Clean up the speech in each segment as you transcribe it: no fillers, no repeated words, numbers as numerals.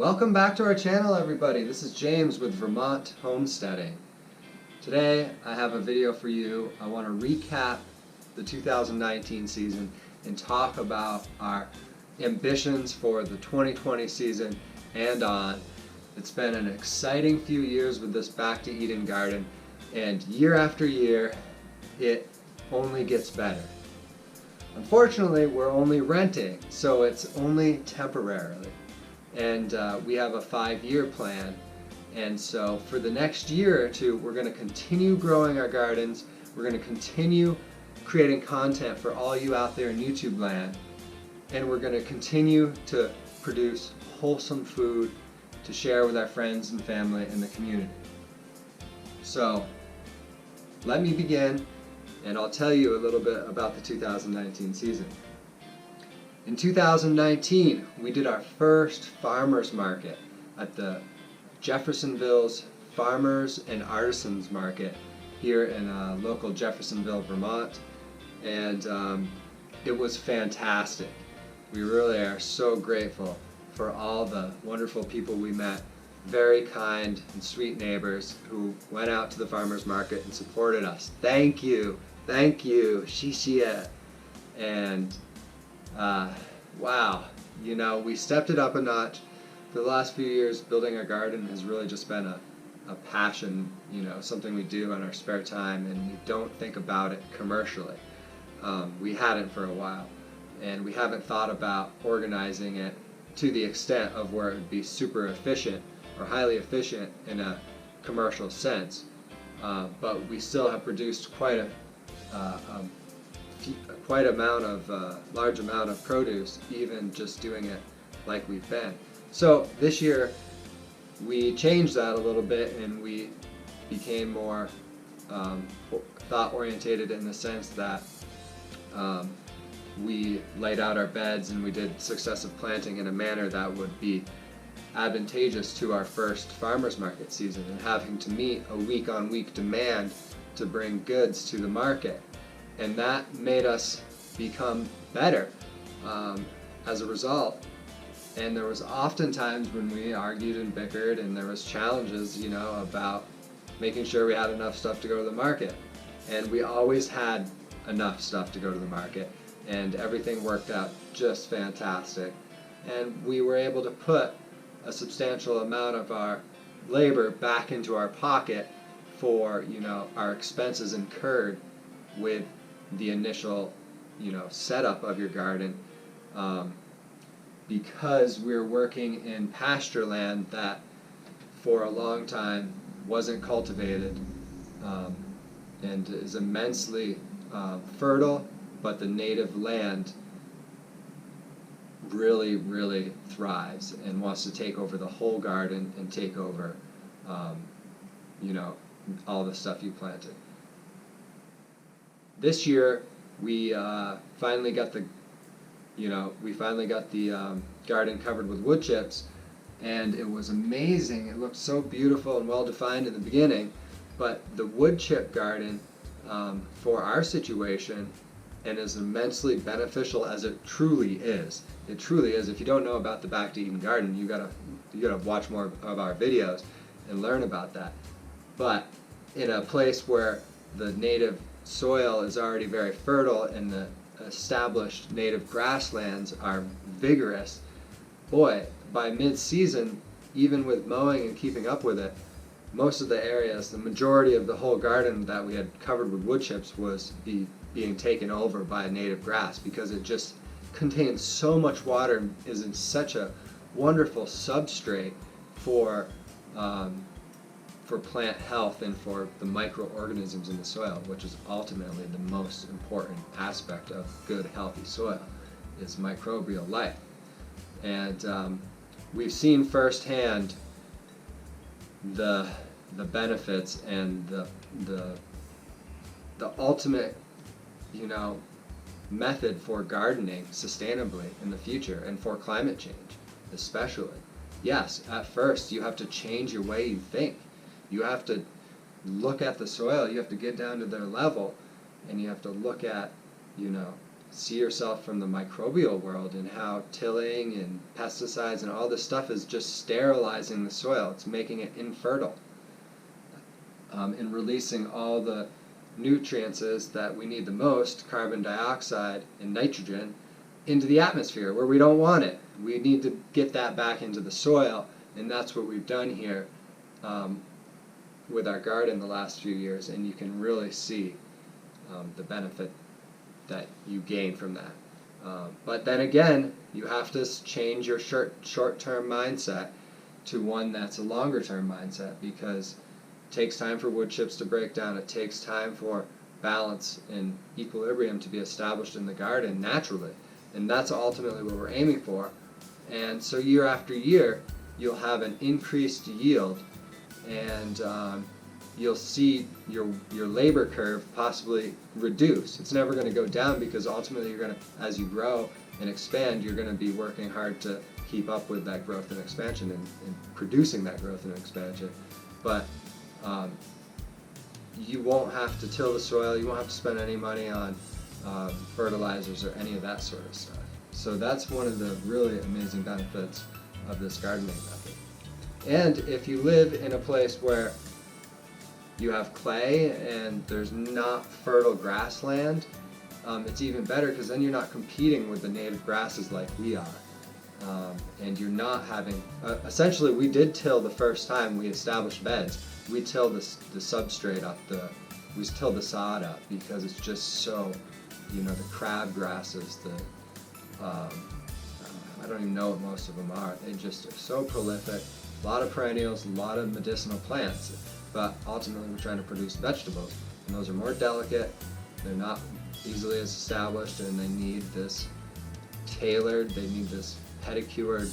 Welcome back to our channel, everybody. This is James with Vermont Homesteading. Today I have a video for you. I want to recap the 2019 season and talk about our ambitions for the 2020 season and on. It's been an exciting few years with this Back to Eden garden, and year after year it only gets better. Unfortunately, we're only renting, so it's only temporarily. And we have a 5-year plan, and so for the next year or two we're going to continue growing our gardens. We're going to continue creating content for all you out there in YouTube land, and we're going to continue to produce wholesome food to share with our friends and family in the community. So let me begin, and I'll tell you a little bit about the 2019 season. In 2019, we did our first farmers market at the Jeffersonville's Farmers and Artisans Market here in local Jeffersonville, Vermont, and it was fantastic. We really are so grateful for all the wonderful people we met, very kind and sweet neighbors who went out to the farmers market and supported us. Thank you, Shishia. And wow, you know, we stepped it up a notch. For the last few years, building our garden has really just been a passion, you know, something we do in our spare time, and we don't think about it commercially. We hadn't for a while, and we haven't thought about organizing it to the extent of where it would be super efficient or highly efficient in a commercial sense. But we still have produced quite a large amount of produce, even just doing it like we've been. So this year we changed that a little bit, and we became more thought orientated in the sense that we laid out our beds and we did successive planting in a manner that would be advantageous to our first farmers market season, and having to meet a week-on-week demand to bring goods to the market. And that made us become better as a result. And there was often times when we argued and bickered, and there was challenges, you know, about making sure we had enough stuff to go to the market. And we always had enough stuff to go to the market, and everything worked out just fantastic. And we were able to put a substantial amount of our labor back into our pocket for, you know, our expenses incurred with the initial, you know, setup of your garden, because we're working in pasture land that for a long time wasn't cultivated, and is immensely fertile, but the native land really thrives and wants to take over the whole garden and take over, you know, all the stuff you planted. This year we finally got the garden covered with wood chips, and it was amazing. It looked so beautiful and well defined in the beginning, but the wood chip garden for our situation, and as immensely beneficial as it truly is. It truly is. If you don't know about the Back to Eden garden, you gotta watch more of our videos and learn about that. But in a place where the native soil is already very fertile and the established native grasslands are vigorous, boy, by mid-season, even with mowing and keeping up with it, most of the areas, the majority of the whole garden that we had covered with wood chips was being taken over by native grass, because it just contains so much water and is in such a wonderful substrate for plant health and for the microorganisms in the soil, which is ultimately the most important aspect of good, healthy soil, is microbial life. And we've seen firsthand the benefits and the ultimate, you know, method for gardening sustainably in the future, and for climate change especially. Yes, at first you have to change your way you think. You have to look at the soil, you have to get down to their level, and you have to look at, you know, see yourself from the microbial world and how tilling and pesticides and all this stuff is just sterilizing the soil. It's making it infertile, and releasing all the nutrients that we need the most, carbon dioxide and nitrogen, into the atmosphere where we don't want it. We need to get that back into the soil, and that's what we've done here with our garden the last few years, and you can really see the benefit that you gain from that. But then again, you have to change your short-term mindset to one that's a longer-term mindset, because it takes time for wood chips to break down. It takes time for balance and equilibrium to be established in the garden naturally, and that's ultimately what we're aiming for. And so year after year, you'll have an increased yield, and you'll see your labor curve possibly reduce. It's never going to go down, because ultimately you're going to, as you grow and expand, you're going to be working hard to keep up with that growth and expansion, and producing that growth and expansion. But you won't have to till the soil, you won't have to spend any money on fertilizers or any of that sort of stuff. So that's one of the really amazing benefits of this gardening method. And if you live in a place where you have clay and there's not fertile grassland, it's even better, because then you're not competing with the native grasses like we are. And you're not having, essentially we did till the first time we established beds. We till the substrate up, we till the sod up, because it's just so, the crab grasses, I don't even know what most of them are. They just are so prolific. A lot of perennials, a lot of medicinal plants, but ultimately we're trying to produce vegetables, and those are more delicate, they're not easily as established, and they need this tailored, they need this pedicured,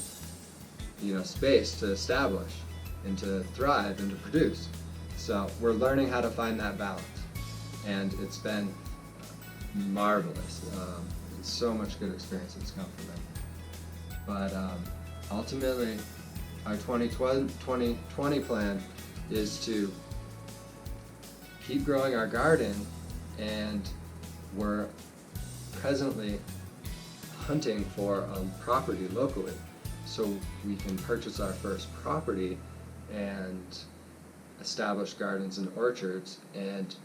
space to establish and to thrive and to produce. So we're learning how to find that balance, and it's been marvelous. So much good experience that's come from it. But ultimately, our 2020 plan is to keep growing our garden, and we're presently hunting for a property locally, so we can purchase our first property and establish gardens and orchards, and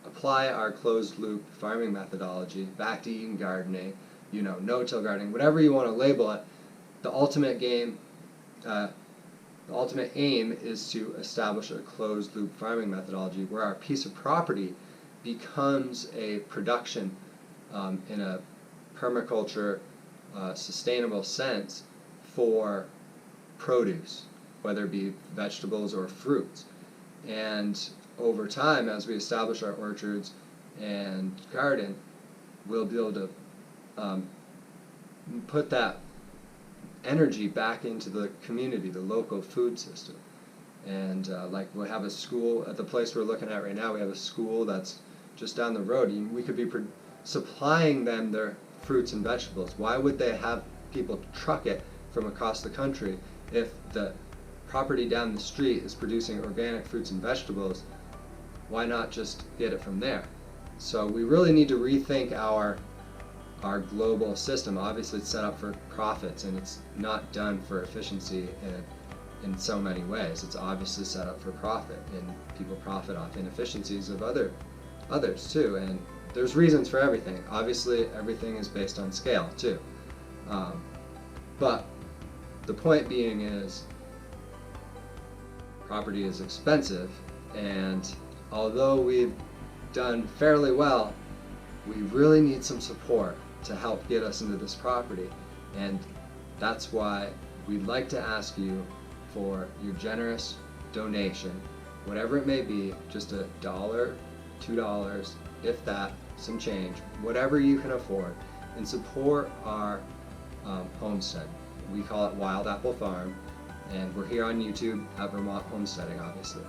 apply our closed-loop farming methodology, back to Eden gardening, no-till gardening, whatever you want to label it. The ultimate aim is to establish a closed-loop farming methodology where our piece of property becomes a production in a permaculture sustainable sense for produce, whether it be vegetables or fruits. And over time, as we establish our orchards and garden, we'll be able to put that energy back into the community, the local food system. And like we have a school at the place we're looking at right now, we have a school that's just down the road. We could be supplying them their fruits and vegetables. Why would they have people truck it from across the country if the property down the street is producing organic fruits and vegetables? Why not just get it from there? So we really need to rethink our global system. Obviously it's set up for profits, and it's not done for efficiency in so many ways. It's obviously set up for profit, and people profit off inefficiencies of others too, and there's reasons for everything. Obviously everything is based on scale too. But the point being is, property is expensive, and although we've done fairly well, we really need some support to help get us into this property. And that's why we'd like to ask you for your generous donation, whatever it may be, just $1, $2, if that, some change, whatever you can afford, and support our homestead. We call it Wild Apple Farm, and we're here on YouTube at Vermont Homesteading, obviously.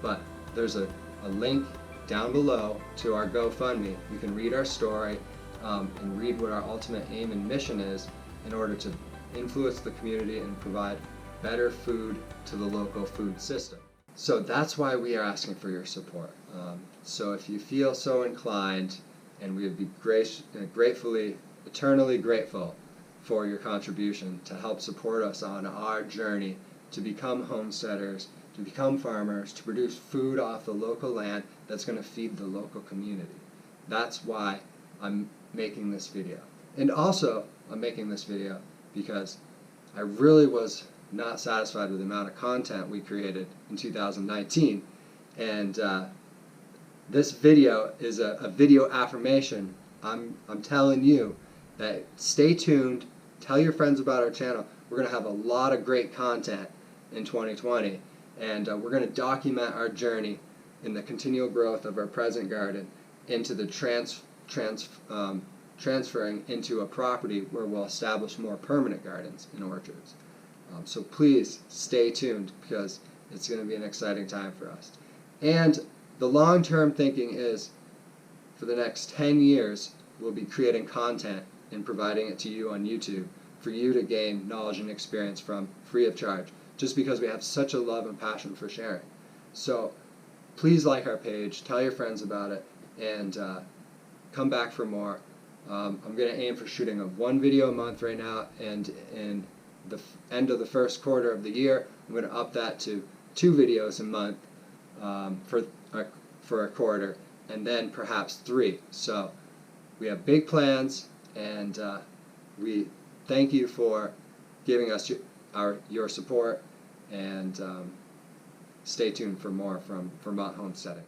But there's a link down below to our GoFundMe. You can read our story and read what our ultimate aim and mission is in order to influence the community and provide better food to the local food system. So that's why we are asking for your support. So if you feel so inclined, and we would be gratefully, eternally grateful for your contribution to help support us on our journey to become homesteaders, to become farmers, to produce food off the local land that's going to feed the local community. That's why I'm making this video. And also, I'm making this video because I really was not satisfied with the amount of content we created in 2019. And this video is a video affirmation. I'm telling you that stay tuned, tell your friends about our channel. We're going to have a lot of great content in 2020, and we're going to document our journey in the continual growth of our present garden into the transferring into a property where we'll establish more permanent gardens and orchards. So please stay tuned, because it's going to be an exciting time for us. And the long-term thinking is, for the next 10 years, we'll be creating content and providing it to you on YouTube for you to gain knowledge and experience from free of charge, just because we have such a love and passion for sharing. So please like our page, tell your friends about it, and come back for more. I'm going to aim for shooting one video a month right now, and in the end of the first quarter of the year, I'm going to up that to 2 videos a month for a quarter, and then perhaps 3. So we have big plans, and we thank you for giving us your support, and stay tuned for more from Vermont Homesteading.